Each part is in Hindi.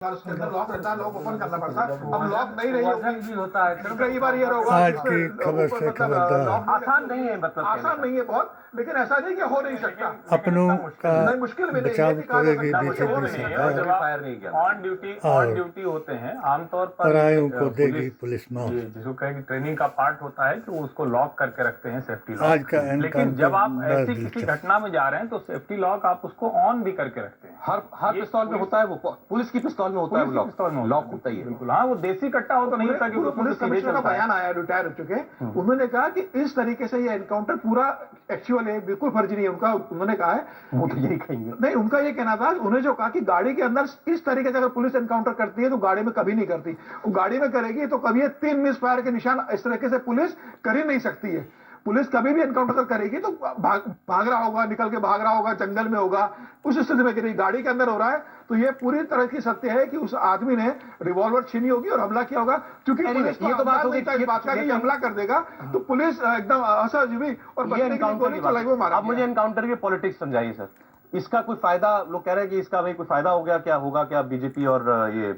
उसके अंदर लॉक रहता है, लॉक ओपन करना पड़ता है। अब लॉक नहीं रही होगी भी होता है कई बार ये होगा आज की खबर से खबरदार। आसान नहीं है, मतलब आसान नहीं है बहुत, लेकिन ऐसा नहीं कि हो नहीं सकता। अपनों का नहीं, मुश्किल भी नहीं है बचाव कि कहा जा करेगी सकता है, बीजेपी वो नहीं है। सरकार फायर नहीं किया। ऑन ड्यूटी होते हैं आमतौर पर। परायों को देगी पुलिस माफ। जिसको कहे कि ट्रेनिंग का पार्ट होता है कि वो उसको लॉक करके रखते हैं, सेफ्टी लॉक। आज का लेकिन जब आप एनकाउंटर ऐसी बड़ा किसी दिलचस्प। घटना में जा रहे हैं तो सेफ्टी लॉक आप उसको ऑन भी करके रखते हैं। हर पिस्तौल में होता है, वो पुलिस की पिस्तौल में होता है, पुलिस की पिस्तौल में लॉक होता ही है। बिल्कुल। हाँ, वो देसी कट्टा हो तो नहीं होता, क्योंकि पुलिस सीधे कमिश्नर का चलता है। बयान आया, रिटायर हो चुके हैं। उन्होंने कहा कि इस तरीके से ये एनकाउंटर पूरा एक्चुअल है, बिल्कुल फर्जी नहीं है उनका। उन्होंने कहा है, वो तो यही कहेंगे। नहीं, उनका ये कहना था, उन्होंने जो कहा कि गाड़ी के अंदर इस तरीके से अगर पुलिस एनकाउंटर करती है तो गाड़ी में कभी नहीं करती। वो गाड़ी में करेगी तो कभी 3 मिस फायर के निशान इस तरीके से पुलिस कर ही नहीं सकती है। पुलिस कभी भी एनकाउंटर करेगी तो भाग रहा होगा, निकल के भाग रहा होगा, जंगल में होगा, उस स्थिति में करेगी। गाड़ी के अंदर हो रहा है तो ये पूरी तरह की सत्य है कि उस आदमी ने रिवॉल्वर छीनी होगी और हमला किया होगा। क्योंकि पुलिस को ये तो बात होगी, इस बात का कि हमला कर देगा तो पुलिस एकदम असहजीवी और बचने की गोली चलाई, वो मारा। अब मुझे एनकाउंटर की पॉलिटिक्स समझाइए सर। इसका कोई फायदा, लोग कह रहे हैं कि इसका भाई कोई फायदा हो गया, क्या होगा, क्या बीजेपी और ये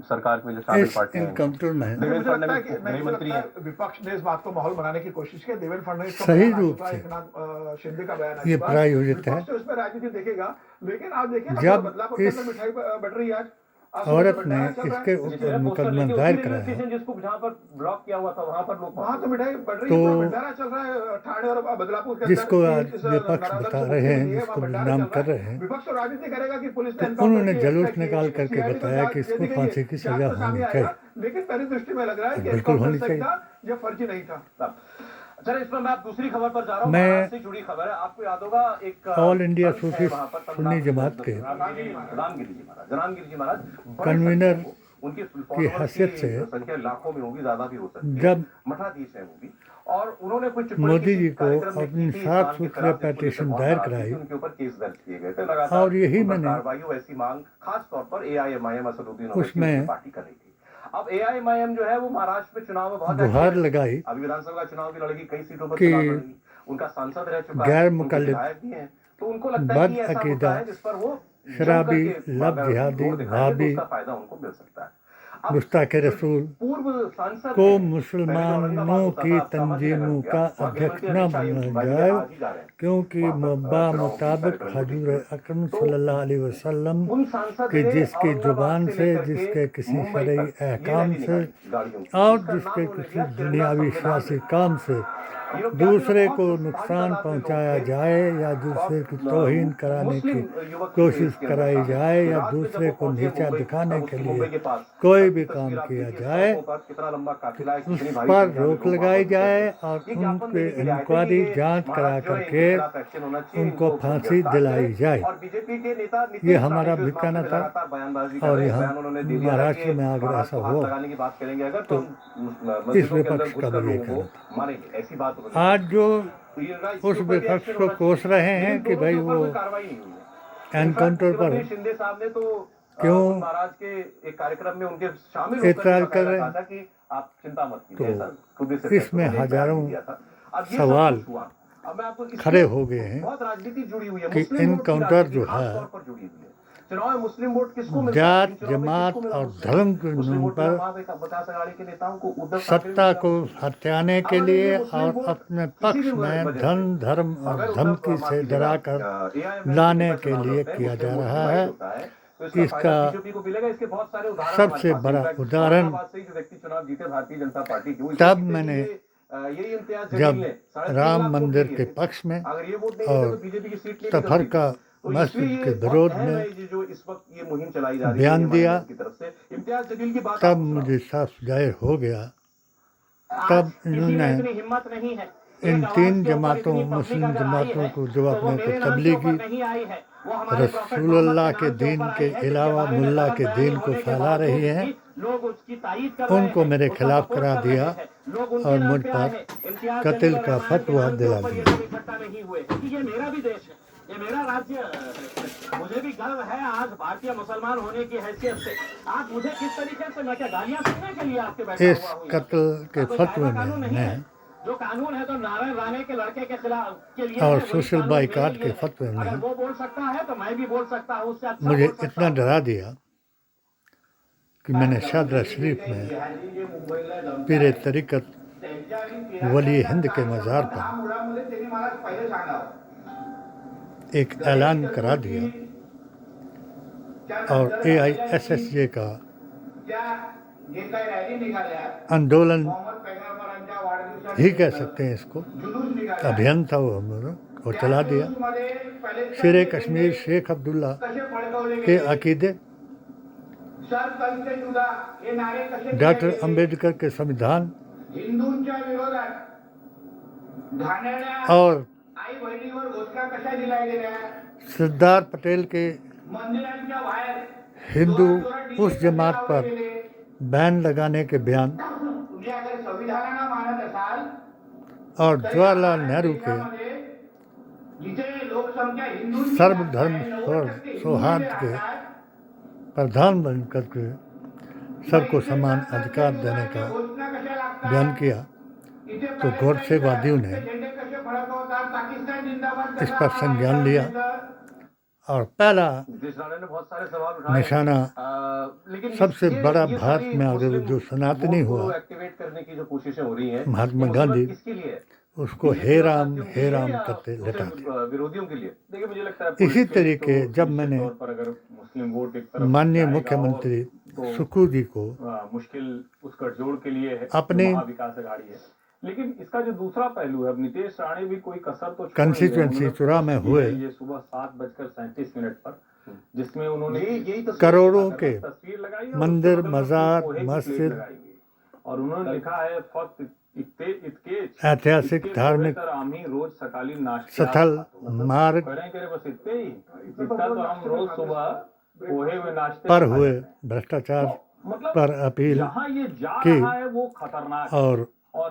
सरकार में जो शामिल इस पार्टी है? एनकाउंटर में मुझे लगता है कि गृह मंत्री है, विपक्ष ने इस बात को माहौल बनाने की कोशिश की। देवेंद्र फडणवीस का सही बयान आ रूप चुका है, से एकनाथ शिंदे का बयान आ ये चुका है। प्रायोजित है। विपक्ष तो इसमें राजनीति देखेगा, लेकिन आप देखिए जब बदलापुर के अंदर इस मिठाई बट रही है आज। औरत ने इसके ऊपर मुकदमा दायर कराया, जिसको जहाँ पर ब्लॉक किया हुआ था वहां पर लोग वहां तो मिठाई बढ़ रही तो है, भंडारा चल रहा है ठाणे और बदलापुर के अंदर। जिसको आज इस विपक्ष नराधम बता से रहे हैं, मुक्ति है, जिसको वहाँ भंडारा बदनाम चल कर रहा है। रहे हैं, विपक्ष तो राजनीति करेगा कि पुलिस तो ने एनकाउंटर उन्होंने किया, जुलूस किया, निकाल करके CID को बताया कि जांच इसको दे दी फांसी गई, की जांच सजा तो सामने होनी आएगा। चाहिए। लेकिन मेरी दृष्टि में लग रहा है कि बिल्कुल होनी एनकाउंटर सही चाहिए। था, ये फर्जी नहीं था। अच्छा, इस पर मैं आप दूसरी खबर पर जा रहा हूँ। मैं महाराष्ट्र से जुड़ी खबर है, आपको याद होगा एक ऑल इंडिया संत है सूफी वहाँ पर, सुन्नी जमात के रामगिरी जी महाराज बड़े कन्वीनर संत हैं वो। उनकी की followers हैसियत से संख्या लाखों में होगी, ज्यादा भी हो सकती है। जब मठाधीश है वो भी, और उन्होंने कुछ टिप्पणी मोदी किसी जी को कार्यक्रम में अपनी की थी, 7 इस्लाम के सूत्रीय खिलाफ, जिस पुलिस पेटिशन ने बहुत दायर नाराज कराई थी, उनके ऊपर केस दर्ज किए गए थे। लगातार और यही उन पर मैंने कार्रवाई हो, ऐसी मांग खास तौर पर AIMIM असदुद्दीन उसमें ओवैसी की पार्टी कर रही थी। अब AIMIM जो है वो महाराष्ट्र में चुनाव में बहुत गुहार active है। लगाई अभी विधानसभा का चुनाव भी लड़ेगी, कई सीटों पर कि चुनाव लड़ेगी, उनका सांसद रह चुका गैर है, उनके मुकल्लिद विधायक भी हैं, तो उनको लगता है कि ऐसा होता बदअकीदा है जिस पर वो शराबी जम करके लब अगर जिहादी जोर दिखाएंगे तो वहाबी उसका फायदा उनको मिल सकता है। अब गुस्ताखे जो रसूल पूर्व सांसद को हैं, मुसलमानों की तंजीमों का अध्यक्ष न बनाया जाए, क्योंकि मुताबिक हजूर अकरम सल्लल्लाहु अलैहि वसल्लम उन सांसद कि ने जिसकी औरंगाबाद जुबान से से, लेकर के जिसके किसी मुंबई शरई तक ये अहकाम रैली से निकाली गाड़ियों की। और इसका जिसके नाम उन्होंने किसी दिया तिरंगा दुनियावी संविधान। सियासी काम से ये लोग क्या दूसरे बहुत को भारी नुकसान तादाद में लोग पहुंचाया थे। जाए या दूसरे की तौहीन कराने की मुस्लिम युवक थे कोशिश इसके अंदर कराई शामिल। जाए या रात में जब दूसरे वो को पहुंचे नीचा मुंबई, दिखाने तब के उसकी लिए मुंबई के पास कोई तब भी की काम तस्वीर आप किया देखिए, जाए, सड़कों पर कितना लंबा काफिला है, उस कितनी भारी पर संख्या में रोक लोग लगाई वहां जाए पहुंचे थे। और ये ज्ञापन उनके देने के लिए आए थे कि इंक्वायरी ये जांच करा महाराष्ट्र जो है, करके इनके खिलाफ एक्शन होना चाहिए, उनको इनको फांसी गिरफ्तार दिलाई करें। जाए। और बीजेपी के नेता ये नीतीश हमारा राणे जो भी इस मामले कहना में था लगातार बयानबाजी कर और रहे हैं, यहाँ बयान उन्होंने दे दिया है महाराष्ट्र कि में अगर महाराष्ट्र ऐसा को हाथ हुआ लगाने की बात करेंगे अगर तो हम इस मस्जिदों के अंदर विपक्ष का घुसकर भी ये लोगों कहना को मारेंगे, ऐसी बात उन्होंने आज जो तो ये ना इसके उस ऊपर भी विपक्ष एक्शन को होना कोस चाहिए। रहे हैं लेकिन कि दोनों भाई के ऊपर वो कोई कार्रवाई नहीं हुई है। एनकाउंटर इनफैक्ट पर मुख्यमंत्री शिंदे साहब ने तो क्यों महाराज के एक कार्यक्रम में उनके शामिल होकर एतराज कर बकायदा रहे कहा हैं? था कि आप चिंता मत तो कीजिए, ऐसा खुद से इसमें उन्होंने एक बयान हजारों भी दिया था। अब ये सब सवाल कुछ हुआ। अब मैं आपको खड़े इसमें हो गए हैं बहुत राजनीति जुड़ी हुई है, कि मुस्लिम वोट की इनकाउंटर राजनीति जो खास है तौर पर जुड़ी हुई है। चुनाव में मुस्लिम वोट किसको मिलता है? जात इन चुनाव में जमात किसको मिला और मुस्लिम धर्म वोट? के मुस्लिम नाम वोट मिला पर वहां पे 50 अघाड़ी के नेताओं को, उद्धव ठाकरे सत्ता मिला। को हथियाने के अगर लिए ये मुस्लिम और वोट अपने किसी पक्ष भी में वजह धन से धर्म अगर और धमकी उद्धव से डराकर AIMIM लाने का के चुनाव लिए लड़ते हैं, किया मुस्लिम जा वोट रहा डिवाइड है। होता है, तो इसका इसका फायदा बीजेपी को मिलेगा। इसके बहुत सारे उदाहरण हमारे सबसे पास हैं। बड़ा इनफैक्ट उदाहरण औरंगाबाद से ही जो व्यक्ति चुनाव जीते भारतीय जनता पार्टी के, वो तब इसी मैंने यही इम्तियाज जलील जब ने 3.5 राम लाख वोट मंदिर लिए के थे। पक्ष में अगर ये वोट नहीं देते और तो बीजेपी की सीट नहीं सफर निकलती। का तो मस्जिद इसलिए के ये बहुत विरोध अहम में है जो इस वक्त ये मुहिम चलाई जा रही है बयान दिया, AIMIM की तरफ से। इम्तियाज जलील की बात तब आपको मुझे साफ जाहिर हो गया। आज तब किसी में इन्होंने इतनी हिम्मत नहीं है। इन एक आवाज 3 के ऊपर जमातों इतनी पब्लिक मुस्लिम अगर आई जमातों है, को जो तो वो अपने को मेरे नाम के तबलीगी ऊपर नहीं आई है, वो हमारे प्रॉफेट रसूलुल्लाह मोहम्मद के नाम दीन ऊपर के आई है, जिसके अलावा बारे में मुल्ला गलत के बयानी दीन को होने के फैला रही बावजूद है, भी लोग उसकी तारीफ कर रहे उनको हैं, मेरे उसका खिलाफ सपोर्ट करार कर रहे दिया हैं। लोग उनके और नाम मुझ पे आए पर हैं। इम्तियाज कत्ल जलील और का रहमान के फतवा नाम के दिला ऊपर ये दिया। सब इकट्ठा नहीं हुए। ये मेरा भी देश है, ये मेरा राज्य। मुझे भी गर्व है आज भारतीय मुसलमान होने की हैसियत से। आप मुझे किस तरीके से, मैं क्या गालियां सुनने के लिए आपके बैठा इस हुआ हूं? कत्ल के कोई फतवे कायदा कानून में नहीं है। मैं जो कानून है तो नारायण राणे के लड़के के खिलाफ के लिए और है, वही सोशल कानून बाइकाट मेरे के लिए है। फतवे अगर में वो बोल सकता है तो मैं भी बोल सकता हूँ, उससे अच्छा मुझे बोल सकता इतना हूँ। डरा दिया कि मैंने शादरा शरीफ में पीर तरीक़त वली हिंद के मज़ार पर एक ऐलान करा दिया और AISSJ का आंदोलन ही कह सकते हैं इसको, अभियान था वो और चला दिया। शेर कश्मीर शेख अब्दुल्ला के अकीदे, डॉक्टर अंबेडकर के संविधान और सरदार पटेल के हिंदू उस जमात पर बैन लगाने के बयान और जवाहरलाल नेहरू के सर्वधर्म सौहार्द के प्रधान बनकर के सबको समान अधिकार देने का बयान किया, तो गोडसेवादियों ने इस पर संज्ञान लिया और पहला निशाना सबसे बड़ा भारत में अगर जो सनातनी हुआ एक्टिवेट करने की जो कोशिशें हो रही हैं महात्मा गांधी, उसको हे राम करते लेटा थे। विरोधियों के लिए देखिए, मुझे लगता है इसी तरीके जब मैंने मुस्लिम वोट एक तरफ माननीय मुख्यमंत्री सुक्खू जी को मुश्किल उस गठजोड़ के लिए है, अपने विकास अघाड़ी है, लेकिन इसका जो दूसरा पहलू है, अब नीतीश राणे भी कोई कसर तो कंस्टिट्यूएंसी चुरा में हुए ये सुबह 7:37 पर, जिसमें उन्होंने करोड़ों के तस्वीर लगाई मंदिर, मजार, मस्जिद और उन्होंने लिखा है फक्त ऐतिहासिक धार्मिक रोज सकाली स्थल मार्ग बस इतने ही तो हम रोज सुबह पोहे में नाश्ते पर हुए भ्रष्टाचार पर अपील की और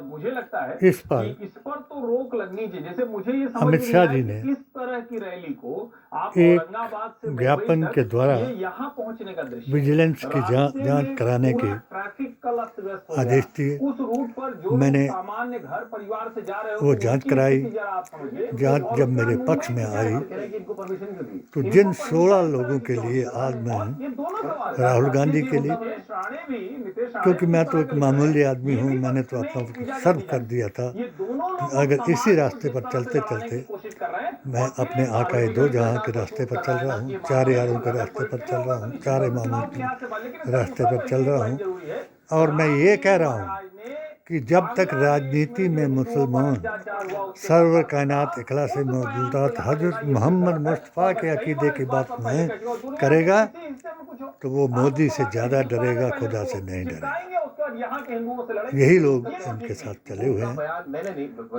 मुझे लगता है इस पर तो रोक लगनी चाहिए। जैसे मुझे ये अमित शाह जी ने इस तरह की रैली को आप एक औरंगाबाद से ज्ञापन के द्वारा यहाँ पहुँचने का दृश्य विजिलेंस की जांच कराने की ट्रैफिक का अस्त व्यस्त आदेश दिए। उस रूट पर जो मैंने सामान्य घर परिवार से जा रहे हो वो जांच कराई। जांच जब मेरे पक्ष में आई तो जिन 16 लोगों के लिए आज मैं राहुल गांधी के लिए, क्योंकि मैं तो एक मामूली आदमी हूँ, मैंने तो अपना सर्व कर दिया था, अगर इसी रास्ते पर चलते चलते मैं अपने आकाए दो जहां के रास्ते पर चल रहा हूँ, 4 यारों के रास्ते पर चल रहा हूँ, 4 इमामों के रास्ते पर चल रहा हूँ, और मैं ये कह रहा हूँ कि जब तक राजनीति में मुसलमान सर्वर कायनात इखलास मौजूदात हजरत मोहम्मद मुस्तफ़ा के अकीदे की बात नहीं करेगा तो वो मोदी से ज़्यादा डरेगा, खुदा से नहीं डरेगा। यही लोग इनके साथ चले हुए हैं।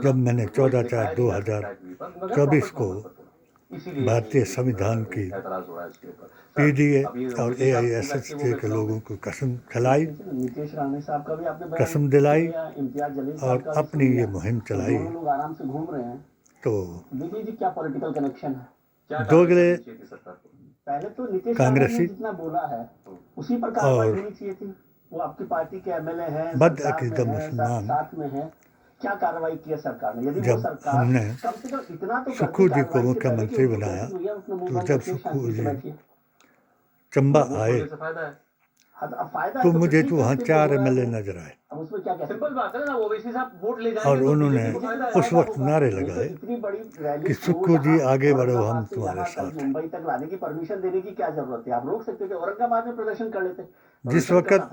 जब मैंने 14/4/2024 को भारतीय संविधान की PDA और AISSJ के लोगों को कसम खिलाई, कसम दिलाई और अपनी ये मुहिम चलाई, तो क्या पॉलिटिकल कनेक्शन है? दोगले पहले तो नीतीश कांग्रेसी जितना बोला है उसी पर कार्रवाई होनी चाहिए थी। वो आपकी पार्टी के MLA हैं, बदअकीदा मुसलमान साथ में हैं, क्या कार्रवाई की है सरकार ने? यदि जब हमने कम से कम इतना तो सुक्खू जी को मुख्यमंत्री बनाया, तो जब सुक्खू जी चंबा आए तो मुझे तो वहाँ 4 MLA नजर आए और उन्होंने उस वक्त नारे लगाए कि सुक्खू जी आगे बढ़ो, हम तुम्हारे साथ हैं। मुंबई तक लाने की परमिशन देने की क्या जरूरत है? आप रोक सकते थे, औरंगाबाद में प्रदर्शन कर लेते। जिस वक्त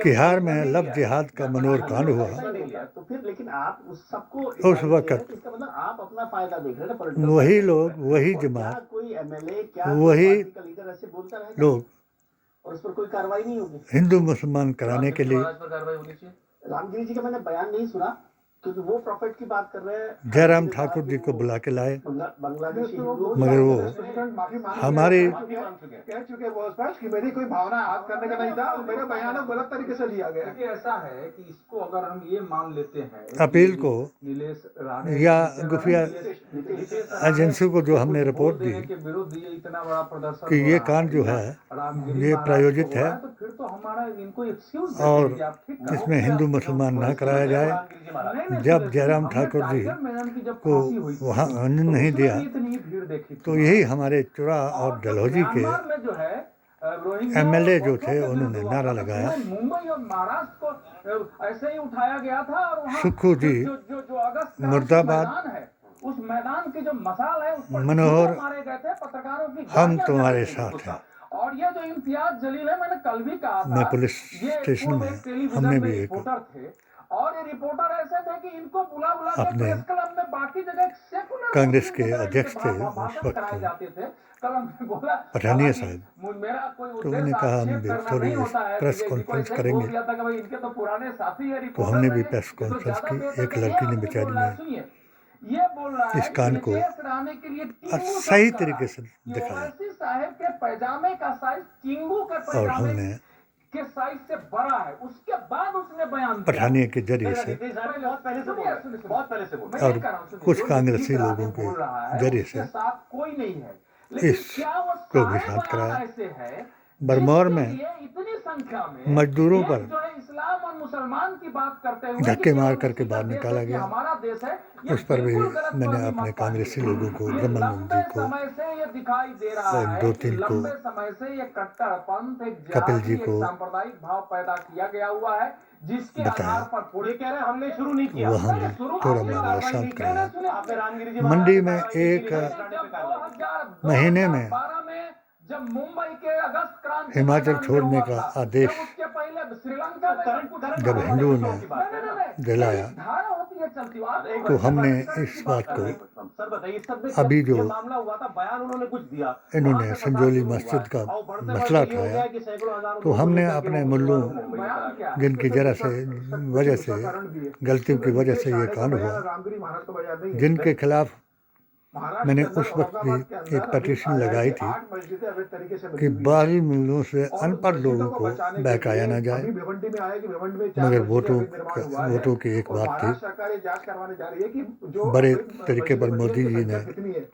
बिहार में लव जिहाद का मनोर कांड हुआ, तो फिर लेकिन आप उस सबको उस वक्त आप अपना फायदा देख रहे हैं। वही लोग, वही जमात, कोई MLA क्या वही लीडर ऐसे बोलता रहेगा लोग और उस पर कोई कार्रवाई नहीं होगी? हिंदू मुसलमान कराने के लिए रामगिरी जी का मैंने बयान नहीं सुना, क्योंकि वो प्रॉफिट की बात कर रहे हैं। जयराम ठाकुर जी को बुला के लाए, बांग्लादेशी मगर वो हमारी कह चुके वो स्पष्ट कि मेरी कोई भावना याद करने का नहीं था और मेरा बयान गलत तरीके से लिया गया। ऐसा है कि इसको अगर हम ये मान लेते हैं अपील को नीलेश राणे या खुफिया एजेंसियों को जो हमने रिपोर्ट दी के विरुद्ध ये इतना बड़ा प्रदर्शन कि ये कांड जो है ये प्रायोजित है तो फिर तो हमारा इनको एक्सक्यूज और इसमें हिंदू मुसलमान ना कराया जाए, जब जयराम ठाकुर जी को वहाँ आने नहीं दिया तो यही हमारे चुरा और डलहौजी के एमएलए जो थे उन्होंने नारा लगाया, मुंबई और महाराष्ट्र को ऐसे ही उठाया गया था और वहाँ सुक्खू जी जो अगस्त क्रांति मुर्दाबाद, मैदान है, उस मैदान की जो मसाल है उस पर मनोहर, मारे गए थे, पत्रकारों की हम गालियां तुम्हारे चली साथ गई। हैं। और ये जो इम्तियाज जलील है, मैंने कल भी कहा था, मैं पुलिस ये स्टेशन पूर्व में एक टेलीविजन हमने में भी एक रिपोर्टर थे और ये रिपोर्टर ऐसे थे कि इनको बुला बुला के अपने प्रेस क्लब में बाकी जगह सेकुलर कांग्रेस के मुस्लिम जगह अध्यक्ष थे भाषण उस वक्त कराए जाते थे। कल हमने बोला पठानिया हालांकि साहब, मेरा कोई तो उद्देश्य उन्होंने कहा हम आक्षेप भी करना थोड़ी नहीं होता है, प्रेस कि जिनको कॉन्फ्रेंस ऐसे ही करेंगे, बोल दिया था कि भाई इनके तो पुराने साथी है तो रिपोर्टर हमने भी रहे, प्रेस ये तो कॉन्फ्रेंस ज्यादा की। बेहतर एक है। ये लड़की ने आदमी बेचारी बोल रहा है, ने सुनिए, ये बोल रहा इस है कान कि को नितेश राणे के लिए टिंगू सही शब्द तरीके कहा से कि दिखाया ओवैसी साहब के पैजामे का साइज टिंगू के और पैजामे हमने के साइज से बड़ा है। उसके बाद उसने बयान दिया। पठानिया के जरिए से नीतीश राणे बहुत पहले से बोल रहे हैं, बहुत पहले से बोल रहे हैं। मैं और यही कह रहा हूं, सुनिए, कुछ जो कांग्रेसी नीतीश लोगों राणे के बोल रहा है, जरिए उसके से साथ कोई नहीं है, लेकिन इस क्या वो को भी सारे साथ कराया। बयान ऐसे है बरमौर जिसके में लिए इतनी संख्या में मजदूरों एक पर जो है इस्लाम और मुसलमान की बात करते हुए धक्के कि मार केवल करके उसी का बाहर देश निकाला है कि गया। हमारा देश है, ये उस पर भी बिल्कुल गलत मैंने फहमी अपने मत कांग्रेसी पालिए। लोगों को, ये ब्रह्मानंद लंबे जी को, समय से ये दिखाई दे रहा है दो कि तीन को, लंबे समय से ये कट्टरपंथ, एक कपिल जिहादी, जी एक को सांप्रदायिक भाव पैदा किया गया हुआ है, जिसके बताया। आधार पर पूरे ये कह रहे हैं हमने शुरू नहीं किया, वहाँ मैंने ने शुरू थोड़ा आपने मामला कार्रवाई शांत नहीं की। कराया। सुनिए, आपने रामगिरी जी मंडी महाराज में की कार्रवाई एक की, नीतीश राणे पे कार्रवाई की। महीने में 2012 में जब मुंबई के अगस्त क्रांति हिमाचल मैदान में छोड़ने हुआ का था, आदेश जब उसके पहले श्रीलंका में जब हिंदुओं ने नहीं, दिलाया, धारा होती है चलती हुई। आप तो हमने इस बात को सर बताइए, इस सब में अभी जो ये मामला हुआ था, बयान उन्होंने कुछ दिया, इन्होंने वहाँ से संजौली फसाद शुरू मस्जिद हुआ है। का और बढ़ते मसला बढ़ते ये हो उठाया, गया कि सैकड़ों हजारों तो लोगों को हमने लेकर के अपने वो मुल्लों मुंबई में बयान आ क्या गए। जिनकी जरा से वजह से गलतियों की वजह से ये कांड हुआ, रामगिरी महाराज का बयान नहीं है। जिनके खिलाफ महाराष्ट्र मैंने के अंदर, उस वक्त भी औरंगाबाद के अंदर एक अभी पिटीशन आया है लगाई कि थी 8 मस्जिदें अवैध तरीके से बनी कि हुई हैं। बाहरी मुल्कों से और अनपढ़ मस्जिदों लोगों को बचाने के बहकाया लिए ना जाए। अभी भिवंडी में आया कि भिवंडी में 4 मगर मस्जिदें वोटों अवैध निर्माण हुआ है। वोटों की एक और बात थी, महाराष्ट्र सरकार ये जांच करवाने जा रही है कि जो बड़े अवैध तरीके पर मस्जिदें मोदी बनी जी हैं, की ने संख्या कितनी है।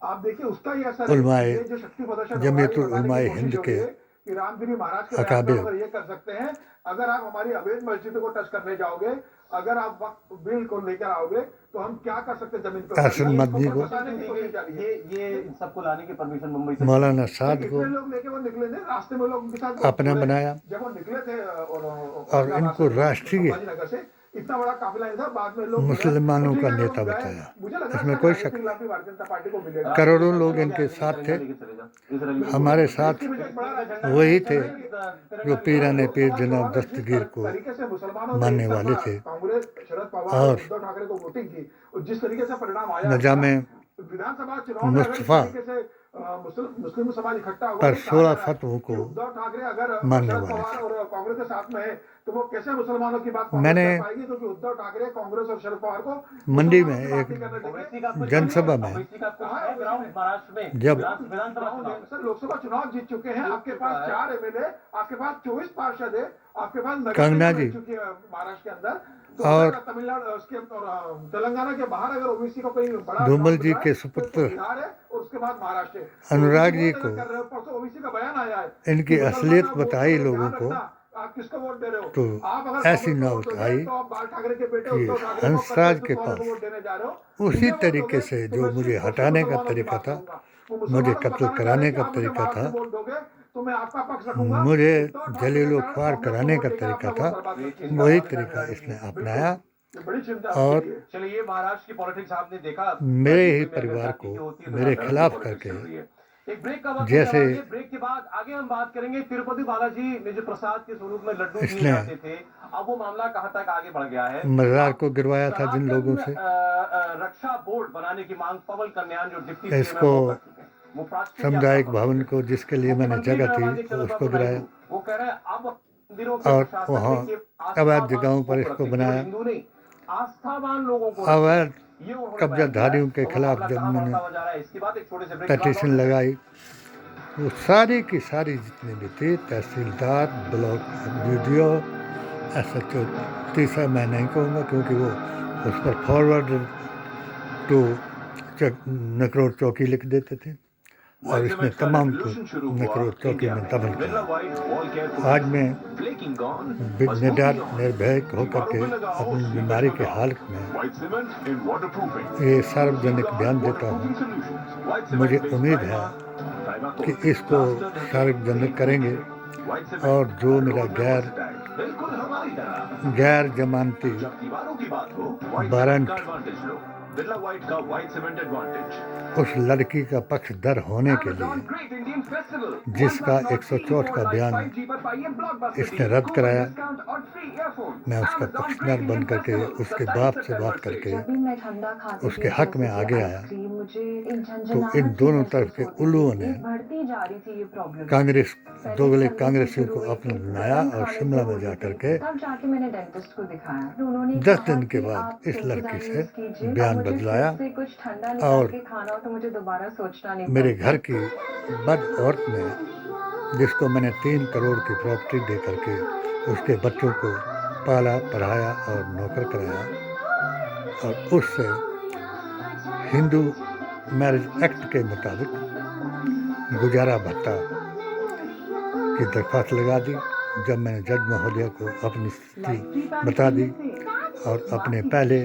आप देखिए उसका ही असर है। उलमाए ये जो शक्ति प्रदर्शन जमीयतुल बताने की उलमाए कोशिश हिंद हो रही के है कि रामगिरी महाराज के बयान अकाबिर, पर अगर ये कर सकते हैं, अगर आप हमारी अवैध मस्जिदों को टच करने जाओगे, अगर आप वक्त बिल को लेकर आओगे, तो हम क्या कर सकते हैं जमीन पर। कासिम मदनी को, बताने की कोशिश जा रही है। ये इन सबको लाने की परमिशन मुंबई से मौलाना साद को कितने लोग लेके वो निकले थे, रास्ते में लोग उनके साथ अपना बनाया जब वो निकले थे और इनको राष्ट्रीय नगर से इतना बड़ा काफिला था। बाद में लोग मुसलमानों का नेता बताया। इसमें कोई शक नहीं। भारतीय जनता पार्टी को मिलेगा। करोड़ों लोग इनके साथ थे। हमारे साथ वही थे जो पीराने पीर जनाब दस्तगीर को तरीके से मुसलमानों ने मानने इस वाले दफा थे कांग्रेस, शरद पवार और और उद्धव ठाकरे को वोटिंग की, और जिस तरीके से परिणाम आया, नजामे विधानसभा चुनाव में अगर इस मुस्तफा तरीके से मुस्लिम समाज इकट्ठा हुआ, पर तो 16 कहा जा रहा है फतवों कि को उद्धव ठाकरे अगर मानने शरद वाले पवार और कांग्रेस के साथ में है, तो वो कैसे मुसलमानों की बात मैंने कर पाएगी, क्योंकि उद्धव ठाकरे कांग्रेस और शरद पवार को मंडी में मुसलमानों एक की बात नहीं करने देंगे। जनसभा में महाराष्ट्र में जब विधानसभा चुनाव में। सर लोकसभा चुनाव जीत चुके हैं, आपके पास 4 एमएलए, आपके पास 24 पार्षद है, आपके पास नगर कंगना निगम जी बन चुकी है महाराष्ट्र के अंदर, तो और अगर तमिलनाडु उसके और तेलंगाना के बाहर अगर ओबीसी को कोई बड़ा धूमल जी काम के है, सुपुत्र तो बिहार है और उसके बाद महाराष्ट्र है। अनुराग जी तो को कर रहे हो, परसों ओबीसी का बयान आया है, इनकी कि असलियत मुसलमान बताई वोट लोगों ध्यान को, रखना, आप किसको वोट दे रहे हो। तो आप अगर ऐसी कांग्रेस को नौबत वोट दे रहे आई हो, तो आप बाल ठाकरे के बेटे कि उद्धव ठाकरे को हंसराज कट्टर के वालों को पास वोट देने जा रहे हो। उसी इन्हें वोट तरीके दोगे, से तो जो मैं मुझे सिर्फ हटाने का मुसलमानों की तरीका बात था, करूंगा। वो मुझे मुसलमानों को कत्ल बताना कराने चाह रहे का हैं कि तरीका आप मुझे था, वोट दोगे, तो मैं आपका पक्ष रखूंगा। मुझे उद्धव ठाकरे जलीलो के कारण ख्वार कांग्रेस को कराने का वोट देकर तरीका अपना था, वोट बर्बाद करते हैं। वही तरीका इसने अपनाया। ये बड़ी चिंता और आपके लिए। चलिए, ये महाराष्ट्र की पॉलिटिक्स आपने देखा, मेरे ही में अगर परिवार जाति को की होती है, तो मेरे यहाँ खिलाफ politics करके चल रही है। एक ब्रेक का वक्त जैसे है, ब्रेक के बाद आगे हम बात करेंगे तिरुपति बालाजी में जो प्रसाद के स्वरूप में लड्डू दिए इसने जाते थे, अब वो मामला कहां तक आगे बढ़ गया है। मजार को गिरवाया था जिन लोगों से, रक्षा बोर्ड बनाने की मांग पवन कल्याण जो डिप्टी इसको सीएम है, वो कर चुके हैं। वो प्राचीन सामुदायिक यात्रा भवन को जिसके लिए मैंने जगह थी तो उसको गिराया, वो कह रहे हैं अब मंदिरों के और प्रशासन वहाँ में केवल अवैध आस्थावान जगहों पर लोगों इसको को बनाया। रखते, केवल हिंदू नहीं, आस्थावान लोगों को अवैध रखते। ये उन्होंने कब्जाधारियों के बयान किया है। खिलाफ और जब मामला मैंने कहाँ बढ़ता जा रहा है, इसके बाद एक छोटे से ब्रेक के बाद पिटीशन लौटेंगे। लगाई, वो सारी की सारी जितने भी थे, तहसीलदार, ब्लॉक वीडियो, SHO, तीसरा मैं नहीं कहूँगा क्योंकि वो उस पर फॉरवर्ड टू नकरोट चौकी लिख देते थे, और इसमें तमाम नकरों की मैं दमन करूँ। आज मैं निडर निर्भय होकर के अपनी बीमारी के हालत में ये सार्वजनिक बयान देता हूँ। मुझे उम्मीद है कि इसको सार्वजनिक करेंगे और जो मेरा गैर जमानती वारंट उस लड़की का पक्षधर होने के लिए जिसका 104 का बयान इसने रद्द कराया, मैं उसका पक्षधर बन करके उसके बाप से बात करके उसके हक में आगे आया। तो इन दोनों तरफ के उल्लुओं ने दोगले कांग्रेसियों को अपना बनाया और शिमला में जा करके 10 दिन के बाद इस लड़की से बयान बदलाया और मेरे घर की बद औरत ने, जिसको मैंने 3 करोड़ की प्रॉपर्टी दे करके उसके बच्चों को पाला पढ़ाया और नौकर कराया, और उससे हिंदू मैरिज एक्ट के मुताबिक गुजारा भत्ता की दरख्वास्त लगा दी। जब मैंने जज महोदय को अपनी स्थिति बता दी और अपने पहले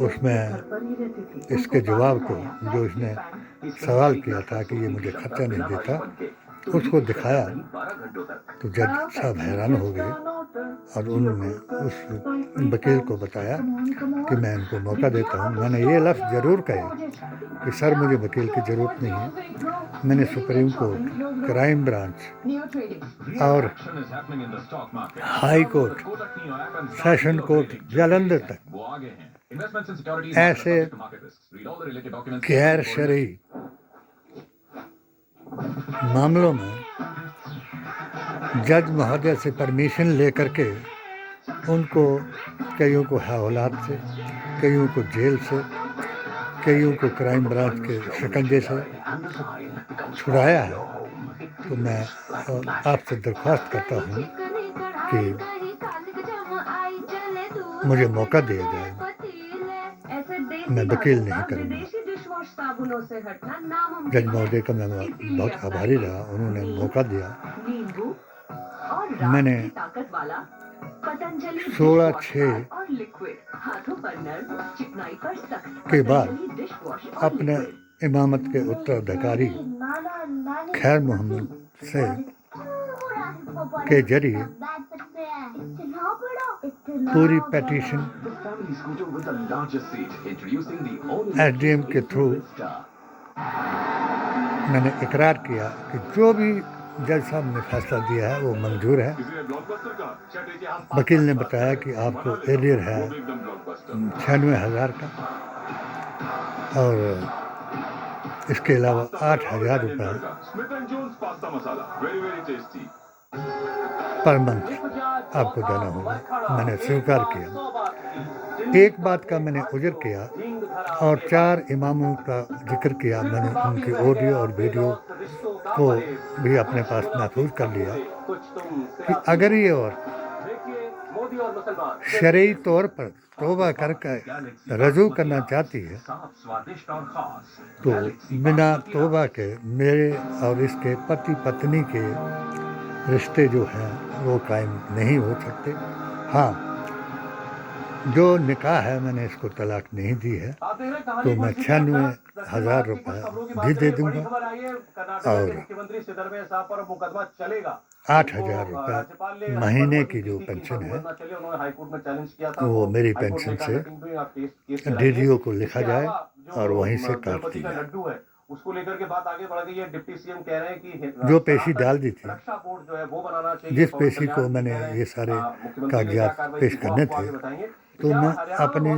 उसमें इसके जवाब को, जो इसने सवाल किया था कि ये मुझे खर्चा नहीं देता, उसको दिखाया, तो जज साहब हैरान हो गए और उन्होंने उस वकील को बताया कि मैं इनको मौका देता हूँ। मैंने ये लफ्ज़ ज़रूर कहे कि सर मुझे वकील की ज़रूरत नहीं है। मैंने सुप्रीम कोर्ट, क्राइम ब्रांच और high court, session court Jalandhar तक ऐसे गैर शरई मामलों में जज महोदय से परमिशन लेकर के उनको, कईयों को हवालात से, कईयों को जेल से, कईयों को क्राइम ब्रांच के शिकंजे से छुड़ाया है। तो मैं आपसे दरख्वास्त करता हूँ कि मुझे मौका दिया जाए। मैं वकील नहीं करूँगा। जज महोदय का मैं बहुत आभारी रहा, उन्होंने मौका दिया। मैंने 16/6 के बाद अपने इमामत के उत्तराधिकारी खैर मोहम्मद से के जरिए पूरी पेटिशन एसडीएम के थ्रू मैंने इकरार किया कि जो भी जज साहब ने फैसला दिया है वो मंजूर है। वकील ने बताया कि आपको एरियर है 96,000 का और इसके अलावा 8,000 रुपये पर मंथ आपको देना होगा। मैंने स्वीकार किया। एक बात का मैंने उजर किया और 4 इमामों का जिक्र किया। मैंने उनकी ऑडियो और वीडियो को भी अपने पास महफूज कर लिया कि अगर ये और शरई तौर पर तौबा करके रजू करना चाहती है तो बिना तौबा के मेरे और इसके पति पत्नी के रिश्ते जो हैं वो कायम नहीं हो सकते। हाँ, जो निकाह है मैंने इसको तलाक नहीं दी है, तो मैं 96,000 रुपये भी दे दूंगा और 8,000 रुपये महीने की जो पेंशन है वो मेरी पेंशन से डीडीओ को लिखा जाए और वहीं से काट दी जाए। उसको लेकर के बात आगे बढ़ गई है। डिप्टी सीएम कह रहे हैं कि जो पेशी डाल दी थी, रक्षा बोर्ड जो है वो बनाना चाहिए। जिस पेशी को मैंने ये सारे कागजात पेश करने थे, तो मैं अपनी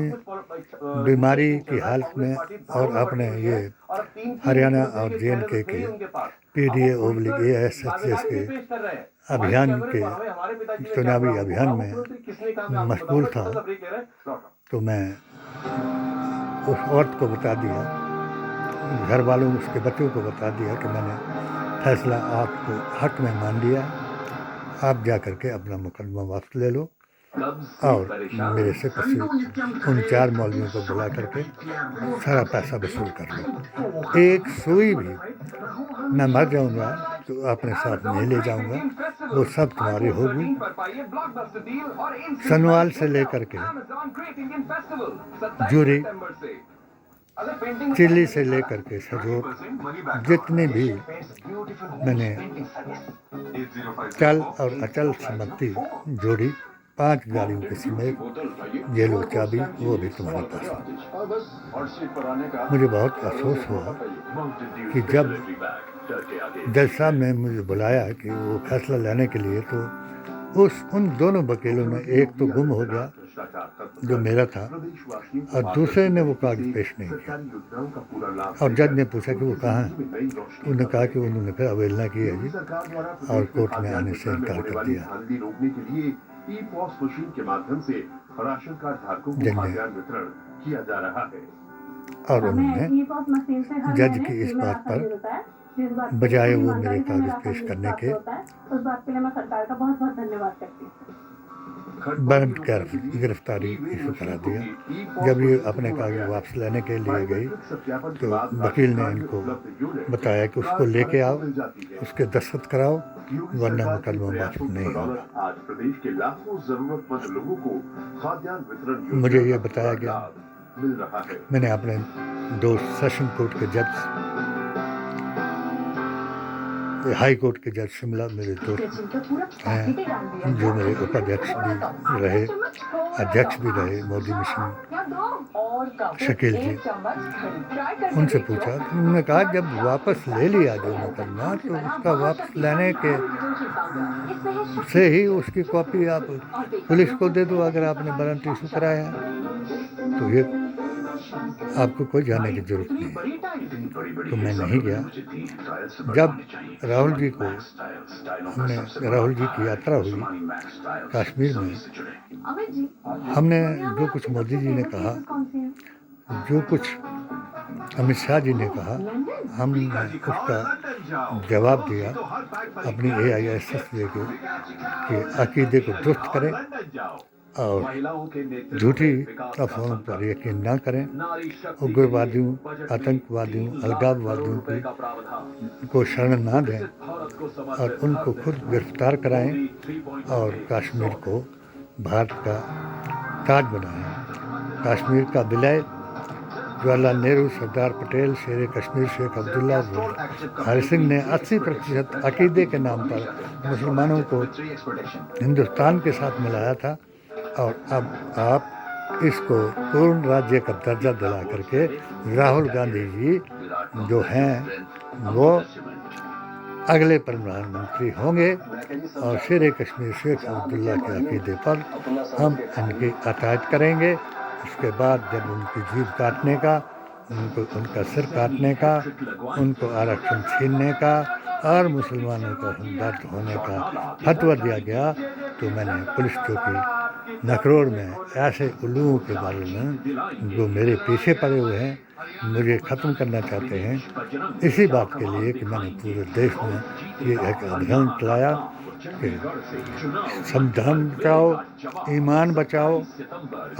बीमारी की हालत में और अपने ये हरियाणा और JNK के PDA/ASHS के अभियान के चुनावी अभियान में मशगूल था। तो मैं उस औरत को बता दिया, घर वालों उसके बच्चों को बता दिया कि मैंने फैसला आपको हक में मान लिया, आप जा कर के अपना मुकदमा वापस ले लो और मेरे से कुछ उन 4 मौलवियों को बुला करके सारा पैसा वसूल कर लो। एक सुई भी मैं मर जाऊंगा तो अपने साथ नहीं ले जाऊंगा, वो सब तुम्हारी होगी। सनवाल से लेकर के जूरी, चिल्ली से लेकर के सजोर, जितने भी मैंने चल और अचल संपत्ति जोड़ी 5 गाड़ियों के समेत ये लो चाबी, वो भी तुम्हारे पास है। मुझे बहुत अफसोस हुआ कि जब जज साहब ने मुझे बुलाया कि वो फैसला लेने के लिए, तो उन दोनों वकीलों ने, एक तो गुम हो गया जो मेरा था और दूसरे ने वो कागज पेश नहीं किया। और जज ने पूछा कि वो कहाँ है, उन्होंने कहा कि उन्होंने फिर अवहेलना की है जी, और कोर्ट में आने से इनकार कर दिया। ई-पॉस मशीन के माध्यम से राशन कार्ड धारकों को खाद्यान्न वितरण किया जा रहा है। और उन्होंने जज की इस बात पर बजाय वो मेरे कागज पेश करने के उस बात के लिए मैं सरकार का बहुत बहुत धन्यवाद करती हूँ। वारंट गिरफ्तारी इशू करा दिया। जब ये अपने कागज वापस लेने के लिए गई तो वकील ने इनको बताया कि उसको लेके आओ, उसके दस्तखत कराओ, वरना मुकदमा वापस नहीं होगा। आज प्रदेश के लाखों जरूरतमंद लोगों को खाद्यान्न वितरण मुझे ये बताया गया, मिल रहा है। मैंने अपने 2 सेशन कोर्ट के जज, हाई कोर्ट के जज से मिला। मेरे दोस्त हैं जो मेरे उपाध्यक्ष भी रहे, अध्यक्ष भी रहे, मोदी मिशन शकील जी। उनसे पूछा, उन्होंने कहा जब वापस ले लिया जो मुकदमा, तो उसका वापस लेने के से ही उसकी कॉपी आप पुलिस को दे दो अगर आपने वारंट इशू कराया है, तो ये आपको कोई जाने की जरूरत नहीं है। तो मैं नहीं गया। जब राहुल जी की यात्रा हुई कश्मीर में, हमने जो कुछ मोदी जी ने कहा, जो कुछ अमित शाह जी ने कहा, हमने उसका जवाब दिया अपनी AISS लेके कि अकीदे को दुरुस्त करें और झूठी अफवाहों पर यकीन न करें, उग्रवादियों, आतंकवादियों, अलगाववादियों को शरण ना दें और उनको खुद गिरफ्तार कराएं और कश्मीर को भारत का ताज बनाएं। कश्मीर का विलय जवाहरलाल नेहरू, सरदार पटेल, शेर कश्मीर शेख अब्दुल्ला हरि सिंह ने 80% अकीदे के नाम पर मुसलमानों को हिंदुस्तान के साथ मिलाया था। और अब आप इसको पूर्ण राज्य का दर्जा दिला करके राहुल गांधी जी जो हैं वो अगले प्रधानमंत्री होंगे और शेर कश्मीर शेख अब्दुल्ला के अकीदे पर हम इनकी अटैच करेंगे। उसके बाद जब उनकी जीभ काटने का, उनका सिर काटने का, उनको आरक्षण छीनने का और मुसलमानों का हमदर्द होने का फतवा दिया गया, तो मैंने पुलिस चौकी नखरोड़ में ऐसे उल्लुओं के बारे में जो मेरे पीछे पड़े हुए हैं, मुझे ख़त्म करना चाहते हैं, इसी बात के लिए कि मैंने पूरे देश में ये एक अभियान चलाया कि संविधान बचाओ, ईमान बचाओ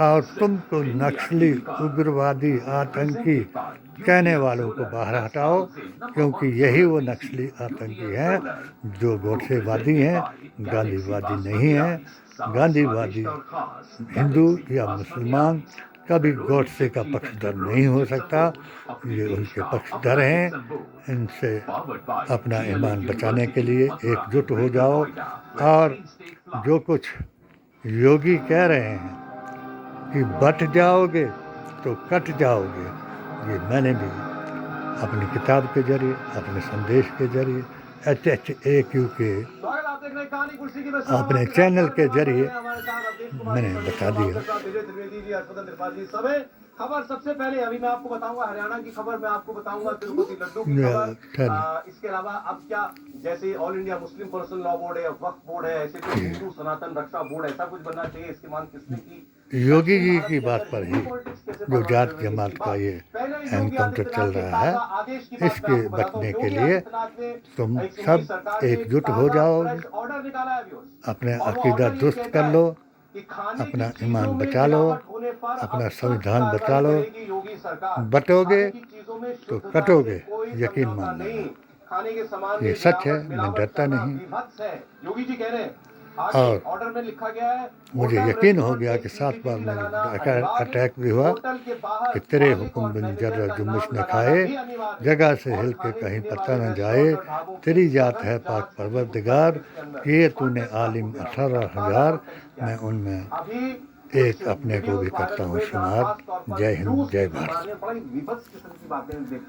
और तुमको नक्सली, उग्रवादी, आतंकी कहने वालों को बाहर हटाओ, क्योंकि यही वो नक्सली आतंकी हैं जो गोडसेवादी हैं, गांधीवादी नहीं हैं। गांधीवादी हिंदू या मुसलमान कभी गोडसे का पक्षधर नहीं हो सकता, ये उनके पक्षधर हैं। इनसे अपना ईमान बचाने के लिए एकजुट हो जाओ और जो कुछ योगी कह रहे हैं कि बट जाओगे तो कट जाओगे, ये मैंने भी अपनी किताब के जरिए, अपने संदेश के जरिए, HHAQ के अपने चैनल के जरिए मैंने बता दिया। खबर सबसे पहले अभी मैं आपको बताऊंगा, हरियाणा की खबर मैं आपको बताऊंगा, तिरुपति लड्डू की खबर। इसके अलावा अब क्या, जैसे all India Muslim personal law board है, वक्फ बोर्ड है, ऐसे कुछ हिंदू सनातन रक्षा बोर्ड, ऐसा कुछ बनना चाहिए, इसकी मांग किसने की? योगी जी की बात पर ही जो जात जमात का ये एनकाउंटर चल रहा है, इसके बचने के लिए तुम सब एकजुट हो जाओ, अपने अकीदा दुरुस्त कर लो कि खाने अपना की ईमान चीजों में बचा लो, मिलावट होने पर अपना अब संविधान सख्त बचा लो, कार्रवाई करेगी योगी सरकार। बटोगे खाने की चीजों में तो शुद्धता कटोगे, से कोई यकीन समझौता मान नहीं। लेना। खाने के सामान ये में सच है, मैं मिलावट डरता करना नहीं। विभत्स है। योगी जी कह रहे हैं आगे और ऑर्डर में लिखा गया है मुझे होटल यकीन हो रेस्टोरेंट गया में कि 7 बार CCTV मेरे लगाना अनिवार्य, अटैक भी हुआ होटल के बाहर कि तेरे मालिक हुक्म और बिन मैनेजर जर्रा का जुम्मश नाम न लगाना खाए, भी अनिवार्य जगह से और हिल के खाने कहीं पीने पता वाले न जाए, रेस्टोरेंट और ढाबों की तेरी जात सघन है जांच पाक होगी परवरदिगार, उत्तर प्रदेश के अंदर। किए कौन तूने किसका आलिम आपको दे रहा हूं? 18,000, ताजा और क्या मैं है? उनमें अभी एक कुछ अपने को वीडियोस भी करता वायरल हूँ हुए जहां शुमार। खास तौर पर जय हिंद, जूस जय की भारत। दुकानें बड़ी विभत्स किस्म की बातें देखी